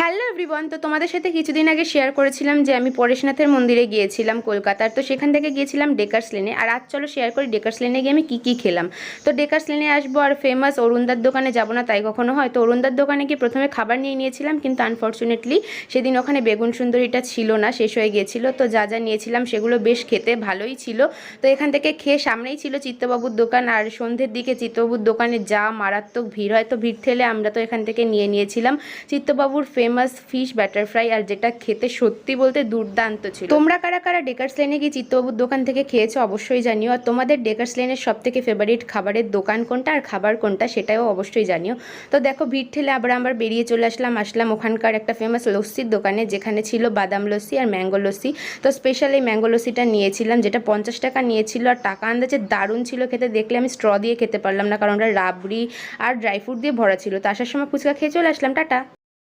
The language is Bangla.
হ্যালো এভরিওয়ান, তো তোমাদের সাথে কিছুদিন আগে শেয়ার করেছিলাম যে আমি পরেশনাথের মন্দিরে গিয়েছিলাম কলকাতার। তো সেখান থেকে গিয়েছিলাম ডেকার্স লেনে। আর আজ চলো শেয়ার করি ডেকার্স লেনে গিয়ে আমি কী খেলাম। তো ডেকার্স লেনে আসবো আর ফেমাস অরুণদার দোকানে যাবো না তাই কখনো হয়? তো অরুণদার দোকানে গিয়ে প্রথমে খাবার নিয়ে নিয়েছিলাম, কিন্তু আনফর্চুনেটলি সেদিন ওখানে বেগুন সুন্দরীটা ছিল না, শেষ হয়ে গিয়েছিল। তো যা যা নিয়েছিলাম সেগুলো বেশ খেতে ভালোই ছিল। তো এখান থেকে খেয়ে সামনেই ছিল চিত্তবাবুর দোকান, আর সন্ধ্যের দিকে চিত্তবাবুর দোকানে যা মারাত্মক ভিড় হয়। তো ভিড় ঠেলে আমরা তো এখান থেকে নিয়েছিলাম চিত্তবাবুর ফেমাস ফিশ ব্যাটার ফ্রাই, আর যেটা খেতে সত্যি বলতে দুর্দান্ত ছিল। তোমরা কারা কারা ডেকার্স লেনে গিয়ে চিত্তবাবুর দোকান থেকে খেয়েছো অবশ্যই জানিও। আর তোমাদের ডেকার্স লেনের সব থেকে ফেভারিট খাবারের দোকান কোনটা আর খাবার কোনটা সেটাও অবশ্যই জানিও। তো দেখো ভিড় ঠেলে আবার বেরিয়ে চলে আসলাম ওখানকার একটা ফেমাস লস্যির দোকানে, যেখানে ছিল বাদাম লস্যি আর ম্যাঙ্গো লস্যি। তো স্পেশাল এই ম্যাঙ্গো লস্যিটা নিয়েছিলাম, যেটা 50 টাকা নিয়েছিল। আর টাকা আন্দাজে দারুণ ছিল খেতে। দেখলে আমি স্ট্র দিয়ে খেতে পারলাম না, কারণ ওটা রাবড়ি আর ড্রাই ফ্রুট দিয়ে ভরা ছিল। তো আসার সময় ফুচকা খেয়ে চলে আসলাম। টাটা।